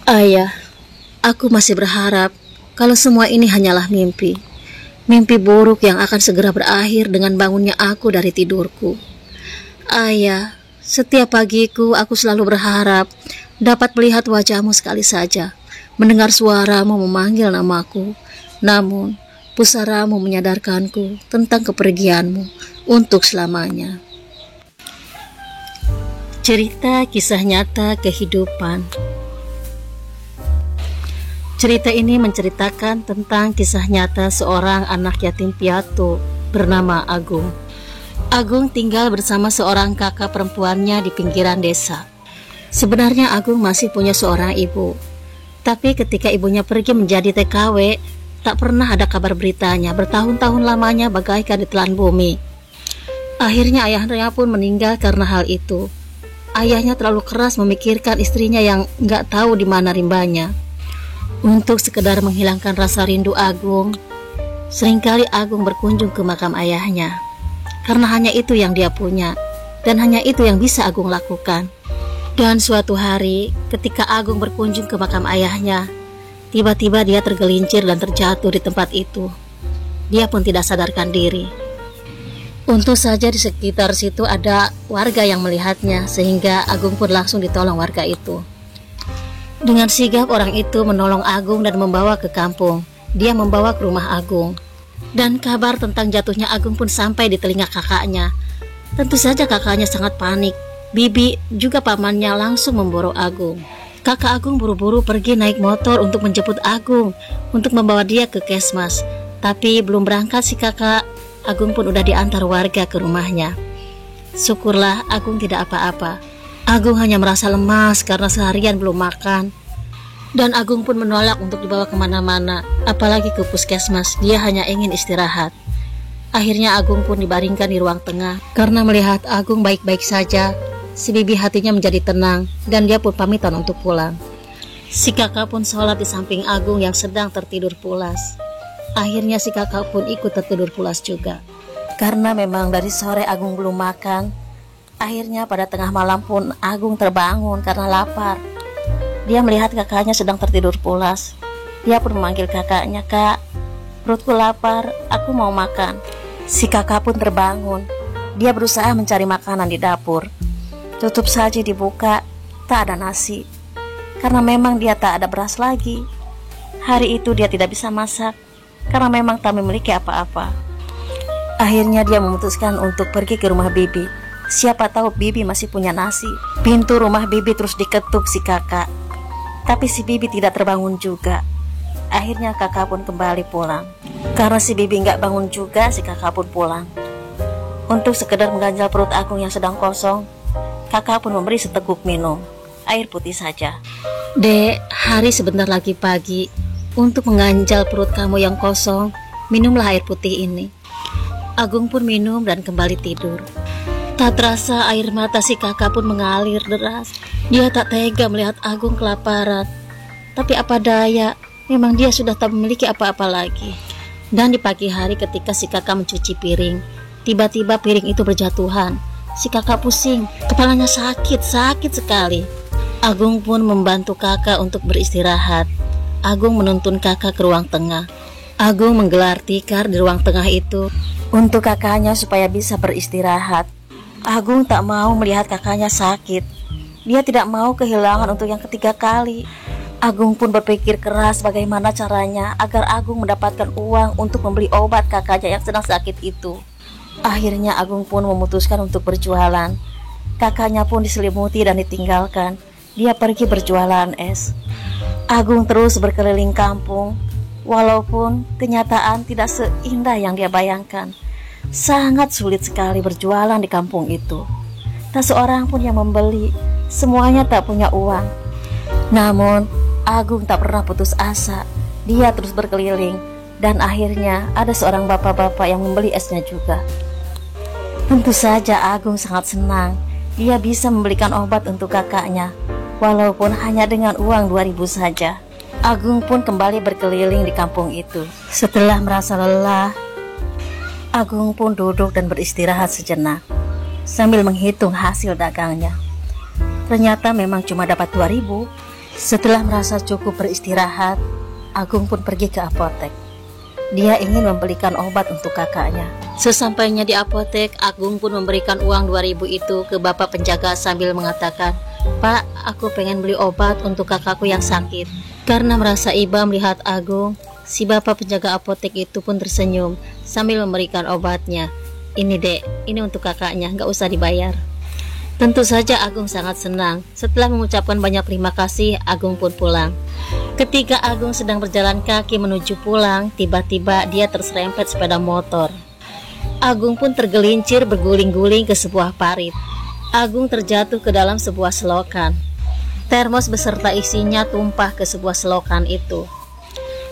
Ayah, aku masih berharap kalau semua ini hanyalah mimpi. Mimpi buruk yang akan segera berakhir dengan bangunnya aku dari tidurku. Ayah, setiap pagiku aku selalu berharap dapat melihat wajahmu sekali saja, mendengar suaramu memanggil namaku. Namun, pusaramu menyadarkanku tentang kepergianmu untuk selamanya. Cerita kisah nyata kehidupan. Cerita ini menceritakan tentang kisah nyata seorang anak yatim piatu bernama Agung. Agung tinggal bersama seorang kakak perempuannya di pinggiran desa. Sebenarnya Agung masih punya seorang ibu, tapi ketika ibunya pergi menjadi TKW, tak pernah ada kabar beritanya. Bertahun-tahun lamanya bagaikan ditelan bumi. Akhirnya ayahnya pun meninggal karena hal itu. Ayahnya terlalu keras memikirkan istrinya yang nggak tahu di mana rimbanya. Untuk sekedar menghilangkan rasa rindu Agung, seringkali Agung berkunjung ke makam ayahnya. Karena hanya itu yang dia punya, dan hanya itu yang bisa Agung lakukan. Dan suatu hari, ketika Agung berkunjung ke makam ayahnya, tiba-tiba dia tergelincir dan terjatuh di tempat itu. Dia pun tidak sadarkan diri. Untung saja di sekitar situ ada warga yang melihatnya, sehingga Agung pun langsung ditolong warga itu. Dengan sigap orang itu menolong Agung dan membawa ke kampung. Dia membawa ke rumah Agung. Dan kabar tentang jatuhnya Agung pun sampai di telinga kakaknya. Tentu saja kakaknya sangat panik. Bibi juga pamannya langsung memburu Agung. Kakak Agung buru-buru pergi naik motor untuk menjemput Agung, untuk membawa dia ke Kesmas. Tapi belum berangkat si kakak, Agung pun udah diantar warga ke rumahnya. Syukurlah Agung tidak apa-apa. Agung hanya merasa lemas karena seharian belum makan. Dan Agung pun menolak untuk dibawa kemana-mana, apalagi ke puskesmas. Dia hanya ingin istirahat. Akhirnya Agung pun dibaringkan di ruang tengah. Karena melihat Agung baik-baik saja, si bibi hatinya menjadi tenang, dan dia pun pamitan untuk pulang. Si kakak pun sholat di samping Agung yang sedang tertidur pulas. Akhirnya si kakak pun ikut tertidur pulas juga. Karena memang dari sore Agung belum makan, akhirnya pada tengah malam pun Agung terbangun karena lapar. Dia melihat kakaknya sedang tertidur pulas. Dia pun memanggil kakaknya, "Kak, perutku lapar, aku mau makan." Si kakak pun terbangun. Dia berusaha mencari makanan di dapur. Tutup saji dibuka, tak ada nasi. Karena memang dia tak ada beras lagi. Hari itu dia tidak bisa masak, karena memang tak memiliki apa-apa. Akhirnya dia memutuskan untuk pergi ke rumah bibi. Siapa tahu bibi masih punya nasi. Pintu rumah bibi terus diketuk si kakak. Tapi si bibi tidak terbangun juga. Akhirnya kakak pun kembali pulang. Karena si bibi nggak bangun juga, si kakak pun pulang. Untuk sekedar mengganjal perut Agung yang sedang kosong, kakak pun memberi seteguk minum. Air putih saja. "Dek, hari sebentar lagi pagi. Untuk mengganjal perut kamu yang kosong, minumlah air putih ini." Agung pun minum dan kembali tidur. Tak terasa air mata si kakak pun mengalir deras. Dia tak tega melihat Agung kelaparan. Tapi apa daya, memang dia sudah tak memiliki apa-apa lagi. Dan di pagi hari ketika si kakak mencuci piring, tiba-tiba piring itu berjatuhan. Si kakak pusing, kepalanya sakit sekali. Agung pun membantu kakak untuk beristirahat. Agung menuntun kakak ke ruang tengah. Agung menggelar tikar di ruang tengah itu untuk kakaknya supaya bisa beristirahat. Agung tak mau melihat kakaknya sakit. Dia tidak mau kehilangan untuk yang ketiga kali. Agung pun berpikir keras bagaimana caranya agar Agung mendapatkan uang untuk membeli obat kakaknya yang sedang sakit itu. Akhirnya Agung pun memutuskan untuk berjualan. Kakaknya pun diselimuti dan ditinggalkan. Dia pergi berjualan es. Agung terus berkeliling kampung. Walaupun kenyataan tidak seindah yang dia bayangkan. Sangat sulit sekali berjualan di kampung itu. Tak seorang pun yang membeli. Semuanya tak punya uang. Namun Agung tak pernah putus asa. Dia terus berkeliling. Dan akhirnya ada seorang bapak-bapak yang membeli esnya juga. Tentu saja Agung sangat senang. Dia bisa membelikan obat untuk kakaknya, walaupun hanya dengan uang 2.000 saja. Agung pun kembali berkeliling di kampung itu. Setelah merasa lelah, Agung pun duduk dan beristirahat sejenak sambil menghitung hasil dagangnya. Ternyata memang cuma dapat 2.000. Setelah merasa cukup beristirahat, Agung pun pergi ke apotek. Dia ingin membelikan obat untuk kakaknya. Sesampainya di apotek, Agung pun memberikan uang 2.000 itu ke bapak penjaga sambil mengatakan, "Pak, aku pengen beli obat untuk kakakku yang sakit." Karena merasa iba melihat Agung, si bapak penjaga apotek itu pun tersenyum sambil memberikan obatnya. "Ini dek, ini untuk kakaknya, gak usah dibayar." Tentu saja Agung sangat senang. Setelah mengucapkan banyak terima kasih, Agung pun pulang. Ketika Agung sedang berjalan kaki menuju pulang, tiba-tiba dia terserempet sepeda motor. Agung pun tergelincir berguling-guling ke sebuah parit. Agung terjatuh ke dalam sebuah selokan. Termos beserta isinya tumpah ke sebuah selokan itu.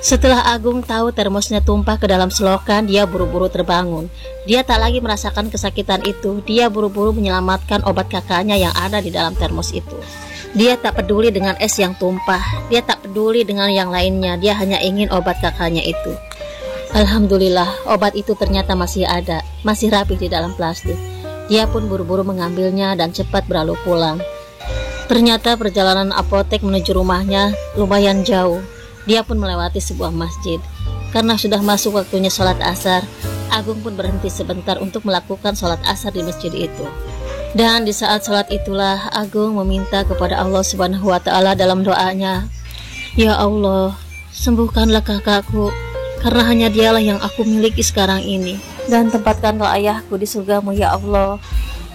Setelah Agung tahu termosnya tumpah ke dalam selokan, dia buru-buru terbangun. Dia tak lagi merasakan kesakitan itu. Dia buru-buru menyelamatkan obat kakaknya yang ada di dalam termos itu. Dia tak peduli dengan es yang tumpah. Dia tak peduli dengan yang lainnya. Dia hanya ingin obat kakaknya itu. Alhamdulillah, obat itu ternyata masih ada, masih rapi di dalam plastik. Dia pun buru-buru mengambilnya dan cepat berlalu pulang. Ternyata perjalanan apotek menuju rumahnya lumayan jauh. Dia pun melewati sebuah masjid. Karena sudah masuk waktunya sholat asar, Agung pun berhenti sebentar untuk melakukan sholat asar di masjid itu. Dan di saat sholat itulah Agung meminta kepada Allah Subhanahu wa Ta'ala dalam doanya, "Ya Allah, sembuhkanlah kakakku, karena hanya dialah yang aku miliki sekarang ini. Dan tempatkanlah ayahku di surgamu ya Allah.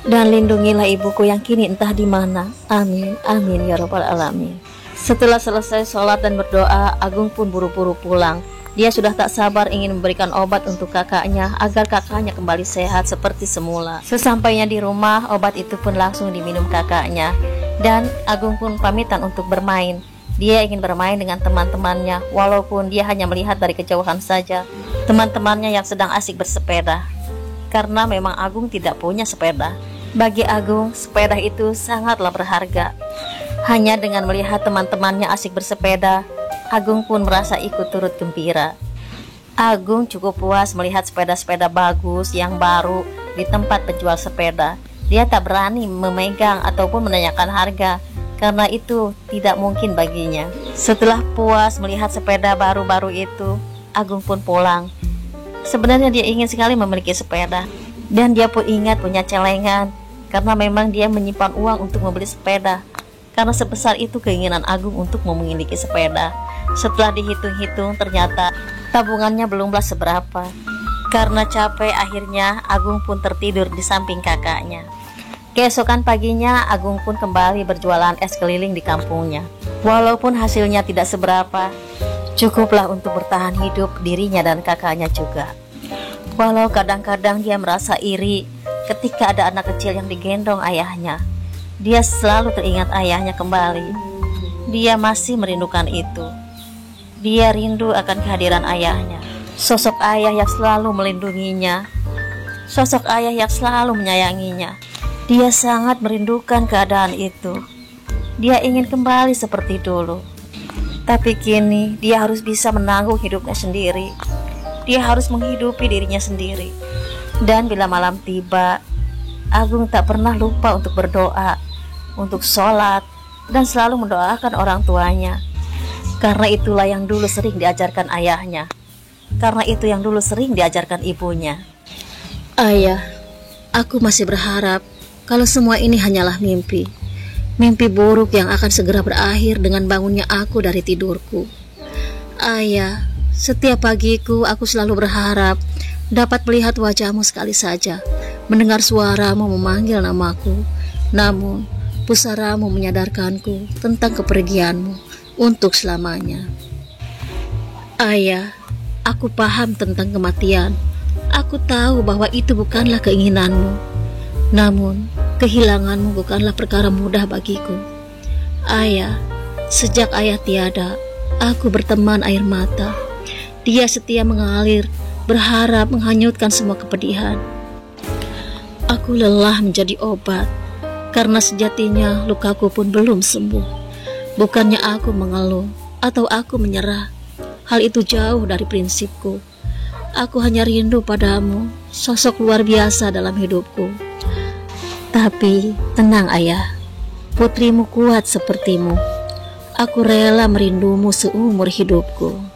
Dan lindungilah ibuku yang kini entah di mana. Amin, amin ya rabbal alamin." Setelah selesai sholat dan berdoa, Agung pun buru-buru pulang. Dia sudah tak sabar ingin memberikan obat untuk kakaknya agar kakaknya kembali sehat seperti semula. Sesampainya di rumah, obat itu pun langsung diminum kakaknya. Dan Agung pun pamitan untuk bermain. Dia ingin bermain dengan teman-temannya, walaupun dia hanya melihat dari kejauhan saja teman-temannya yang sedang asik bersepeda. Karena memang Agung tidak punya sepeda. Bagi Agung, sepeda itu sangatlah berharga. Hanya dengan melihat teman-temannya asik bersepeda, Agung pun merasa ikut turut gembira. Agung cukup puas melihat sepeda-sepeda bagus yang baru di tempat penjual sepeda. Dia tak berani memegang ataupun menanyakan harga, karena itu tidak mungkin baginya. Setelah puas melihat sepeda baru-baru itu, Agung pun pulang. Sebenarnya dia ingin sekali memiliki sepeda, dan dia pun ingat punya celengan, karena memang dia menyimpan uang untuk membeli sepeda. Karena sebesar itu keinginan Agung untuk memiliki sepeda. Setelah dihitung-hitung, ternyata tabungannya belumlah seberapa. Karena capek, akhirnya Agung pun tertidur di samping kakaknya. Keesokan paginya, Agung pun kembali berjualan es keliling di kampungnya. Walaupun hasilnya tidak seberapa, cukuplah untuk bertahan hidup dirinya dan kakaknya juga. Walau kadang-kadang dia merasa iri ketika ada anak kecil yang digendong ayahnya. Dia selalu teringat ayahnya kembali. Dia masih merindukan itu. Dia rindu akan kehadiran ayahnya. Sosok ayah yang selalu melindunginya. Sosok ayah yang selalu menyayanginya. Dia sangat merindukan keadaan itu. Dia ingin kembali seperti dulu. Tapi kini dia harus bisa menanggung hidupnya sendiri. Dia harus menghidupi dirinya sendiri. Dan bila malam tiba, Agung tak pernah lupa untuk berdoa, untuk sholat, dan selalu mendoakan orang tuanya. Karena itulah yang dulu sering diajarkan ayahnya. Karena itu yang dulu sering diajarkan ibunya. "Ayah, aku masih berharap kalau semua ini hanyalah mimpi. Mimpi buruk yang akan segera berakhir dengan bangunnya aku dari tidurku. Ayah, setiap pagiku aku selalu berharap dapat melihat wajahmu sekali saja, mendengar suaramu memanggil namaku. Namun, pusaramu menyadarkanku tentang kepergianmu untuk selamanya. Ayah, aku paham tentang kematian. Aku tahu bahwa itu bukanlah keinginanmu. Namun, kehilanganmu bukanlah perkara mudah bagiku. Ayah, sejak ayah tiada, aku berteman air mata. Dia setia mengalir, berharap menghanyutkan semua kepedihan. Aku lelah menjadi obat, karena sejatinya lukaku pun belum sembuh. Bukannya aku mengeluh atau aku menyerah. Hal itu jauh dari prinsipku. Aku hanya rindu padamu, sosok luar biasa dalam hidupku. Tapi tenang ayah, putrimu kuat sepertimu. Aku rela merindumu seumur hidupku.